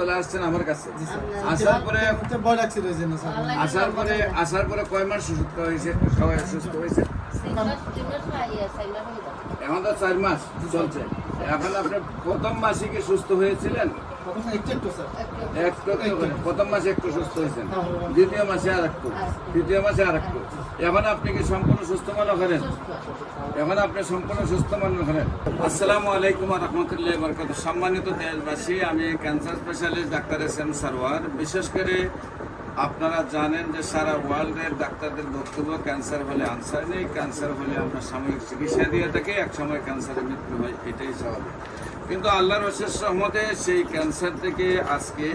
চলে আসছেন আমার কাছে। আসার পরে কয় মাস সুস্থ হয়েছে? সুস্থ হয়েছে এখন তো 4 মাস চলছে। এখন আপনি প্রথম মাসে কি সুস্থ হয়েছিলেন? প্রথম মাসে একটু সুস্থ হয়েছেন, দ্বিতীয় মাসে আর একটু, তৃতীয় মাসে আর একটু। এখন আপনি কি সম্পূর্ণ সুস্থ মনে করেন? এখন আপনি সম্পূর্ণ সুস্থ মনে করেন? আসসালামু আলাইকুম ওয়া রাহমাতুল্লাহি ওয়া বারাকাতুহু। সম্মানিত দেশবাসী, আমি cancer specialist doctor SM. Sarwar. বিশেষ করে আপনারা জানেন যে সারা ওয়ার্ল্ডের ডাক্তারদের বক্তব্য ক্যান্সার হলে আনসার নেই, ক্যান্সার হলে আমরা সাময়িক চিকিৎসা দিয়ে থাকি, একসময় ক্যান্সারের মৃত্যু হয়, এটাই স্বাভাবিক। কিন্তু আল্লাহর অশেষ রহমতে সেই ক্যান্সার থেকে আজকে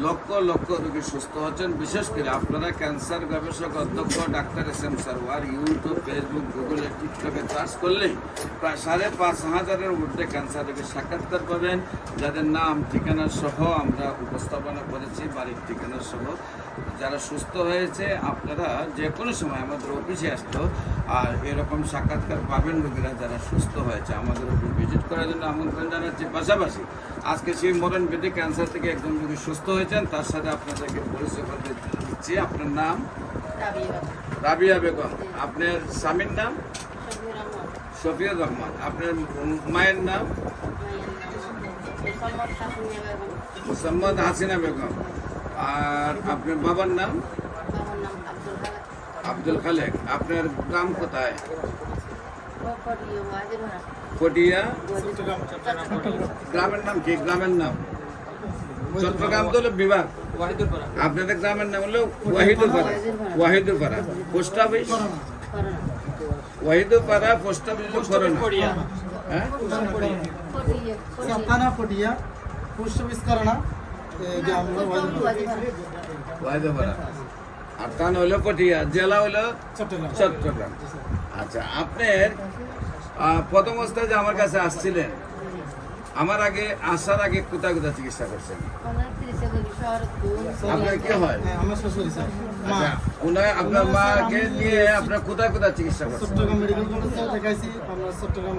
লক্ষ লক্ষ রোগী সুস্থ হচ্ছেন। বিশেষ করে আপনারা ক্যান্সার গবেষক অধ্যক্ষ doctor SM. Sarwar YouTube, Facebook, গুগলে, টিকটকে সার্চ করলেই প্রায় 5,500-এর ঊর্ধ্বে ক্যান্সার রোগীর সাক্ষাৎকার পাবেন, যাদের নাম ঠিকানা সহ আমরা উপস্থাপনা করেছি, বাড়ির ঠিকানা সহ। যারা সুস্থ হয়েছে আপনারা যে কোনো সময় আমাদের অফিসে আসতো আর এরকম সাক্ষাৎকার পাবেন। রোগীরা যারা সুস্থ হয়েছে আমাদের অফিস ভিজিট করার জন্য আমন্ত্রণ জানাচ্ছি। পাশাপাশি আজকে সেই মরণ ব্যাধি ক্যান্সার থেকে একজন রোগী সুস্থ হয়েছেন, তার সাথে আপনাদেরকে পরিচয় করতে দিচ্ছি। আপনার নাম? রাবিয়া বেগম। আপনার স্বামীর নাম? শফিউর রহমান। আপনার মায়ের নাম? মোসাম্মদ হাসিনা বেগম। আর আপনার বাবার নাম? আব্দুল খালেক। আপনার গ্রাম কোথায়? ফটিয়া। গ্রামের নাম কি? গ্রামের নাম চট্টগ্রাম তো হলো বিভাগ, আপনাদের গ্রামের নাম হলো Wahidupara. Wahidupara post office? Wahidupara post office করোনা। হ্যাঁ, থানা ফটিয়া, পোস্ট অফিস করোনা, ওয়াহিদুপাড়া। আর থানা হলো পটিয়া, জেলা হলো চট্টগ্রাম। আচ্ছা, আপনার প্রথম অবস্থায় যে আমার কাছে আসছিলেন, আমার আগে আসার আগে কোথায় কোথায় চিকিৎসা করছেন? আপনার কি হয়? আচ্ছা, আপনার মাকে নিয়ে আপনার কোথায় কোথায় চিকিৎসা করছেন? চট্টগ্রাম মেডিকেল কলেজে দেখাইছি, আমরা চট্টগ্রাম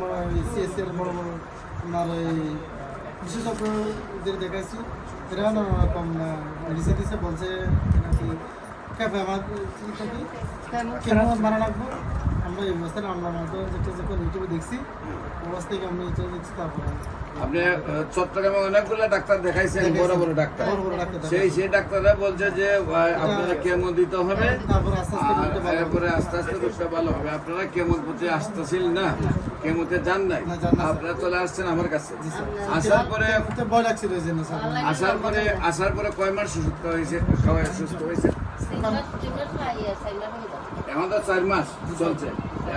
সিএসসির বড় বড় আপনার এই বিশেষজ্ঞদের দেখাইছি। এরা কম মেডিসিন দিচ্ছে, বলছে নাকি ক্যাফে আমার কেমন মারা লাগবো। আমরা এই অবস্থায় আমরা যেটা যখন ইউটিউবে দেখছি অবস্থা থেকে আমি এটা দেখছি। তারপরে আপনি চট্টগ্রামে অনেকগুলো ডাক্তার দেখাইছেন, বড় বড় ডাক্তার। সেই ডাক্তাররা বলছে যে আপনারা কেমো দিতে হবে, তারপরে আস্তে আস্তে রোগটা ভালো হবে। আপনারা কেমোর প্রতি আসতেছিল না, কেমোতে যান নাই, আপনারা চলে আসছেন আমার কাছে। আসার পরে কয় মাস সুস্থ হয়েছে? সুস্থ হয়েছে এখন তো 4 মাস চলছে।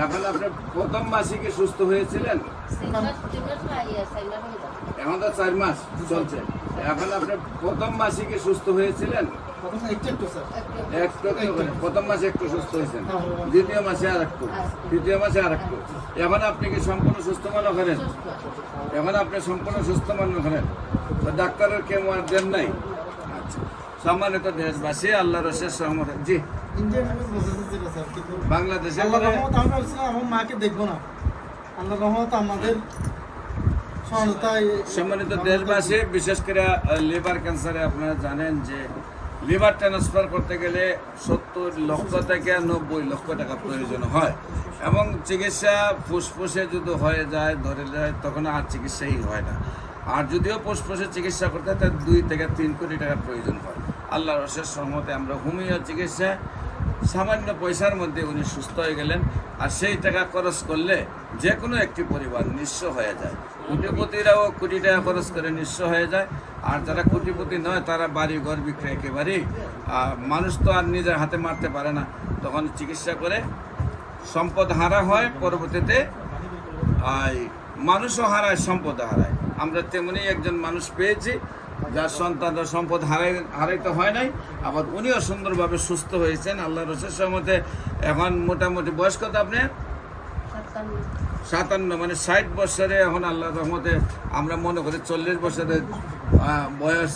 এখন আপনি প্রথম মাসে কি সুস্থ হয়েছিলেন? এখন তো 4 মাস চলছে। এখন আপনি প্রথম মাসে কি সুস্থ হয়েছিলেন? প্রথম মাসে একটু সুস্থ হয়েছেন, দ্বিতীয় মাসে আর একটু, তৃতীয় মাসে আর একটু। এখন আপনি কি সম্পূর্ণ সুস্থ মনে করেন? এখন আপনি সম্পূর্ণ সুস্থ মনে করেন? ডাক্তারের কেমন আর দেন নাই? আচ্ছা, সম্মানিত দেশবাসী, আল্লাহর অশেষ রহমত। জি, বাংলাদেশে আমার মাকে দেখবো না, আল্লাহ রহমত আমাদের সম্মানিত দেশবাসী। বিশেষ করে লিভার ক্যান্সারে আপনারা জানেন যে লিভার ট্রান্সফার করতে গেলে 70 লক্ষ থেকে 90 লক্ষ টাকা প্রয়োজন হয়, এবং চিকিৎসা ফুসফুসে যদি হয়ে যায়, ধরে যায়, তখন আর চিকিৎসাই হয় না। আর যদিও ফুসফুসে চিকিৎসা করতে হয়, তার 2 থেকে 3 কোটি টাকা প্রয়োজন হয়। আল্লাহর অশেষ রহমতে আমরা হোমিও চিকিৎসা সামান্য পয়সার মধ্যে উনি সুস্থ হয়ে গেলেন। আর সেই টাকা খরচ করলে যে কোনো একটি পরিবার নিঃস্ব হয়ে যায়। কোটিপতিরাও কোটি টাকা খরচ করে নিঃস্ব হয়ে যায়, আর যারা কোটিপতি নয় তারা বাড়ি ঘর বিক্রি একেবারেই, মানুষ তো আর নিজের হাতে মারতে পারে না, তখন চিকিৎসা করে সম্পদ হারা হয়। পরবর্তীতে মানুষও হারায়, সম্পদ হারায়। আমরা তেমনি একজন মানুষ পেয়েছি যার সন্তানরা সম্পদ হারাইতে হয় নাই, আবার উনিও সুন্দরভাবে সুস্থ হয়েছেন আল্লাহর অশেষ রহমতে। এখন মোটামুটি বয়স কত আপনি? 57, মানে 60 বছরে এখন আল্লাহর রহমতে আমরা মনে করি 40 বছরের বয়স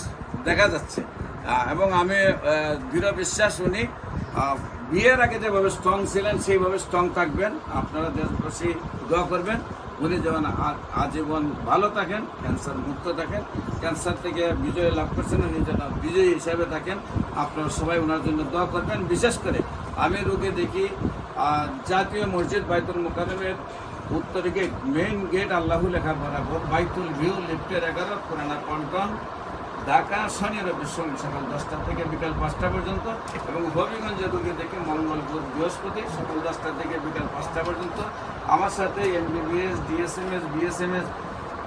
দেখা যাচ্ছে। এবং আমি দৃঢ় বিশ্বাস, উনি বিয়ের আগে যেভাবে স্ট্রং ছিলেন সেইভাবে স্ট্রং থাকবেন। আপনারা দেশবাসী দোয়া করবেন। উনি যেমন আজীবন ভালো থাকেন, ক্যান্সার মুক্ত থাকেন, ক্যান্সার থেকে বিজয় লাভ করছেন, উনি যেন বিজয়ী হিসাবে থাকেন। আপনারা সবাই ওনার জন্য দোয়া করবেন। বিশেষ করে আমি রোগী দেখি জাতীয় মসজিদ বাইতুল মোকাররমের উত্তর গেট, মেইন গেট আল্লাহু লেখা বরাবর, বাইতুল ভিউ লিফটের 11, পুরানা পল্টন, ঢাকা, শনি রবি সোম সকাল 10টা থেকে বিকাল 5টা পর্যন্ত, এবং হবিগঞ্জের রোগী দেখে মঙ্গল বুধ বৃহস্পতি সকাল 10টা থেকে বিকাল 5টা পর্যন্ত। আমার সাথে MBBS, DSMS, BSMS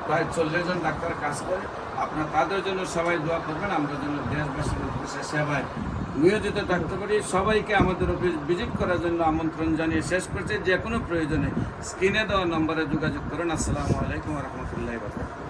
প্রায় 40 জন ডাক্তার কাজ করে। আপনারা তাদের জন্য সবাই দোয়া করবেন, আমরা যেন দেশবাসীর উদ্দেশ্যে সেবায় নিয়োজিত থাকতে পারি। সবাইকে আমাদের অফিস ভিজিট করার জন্য আমন্ত্রণ জানিয়ে শেষ করছি। যে কোনো প্রয়োজনে স্ক্রিনে দেওয়া নম্বরে যোগাযোগ করুন। আসসালামু আলাইকুম ওয়া রাহমাতুল্লাহি ওয়া বারাকাতুহু।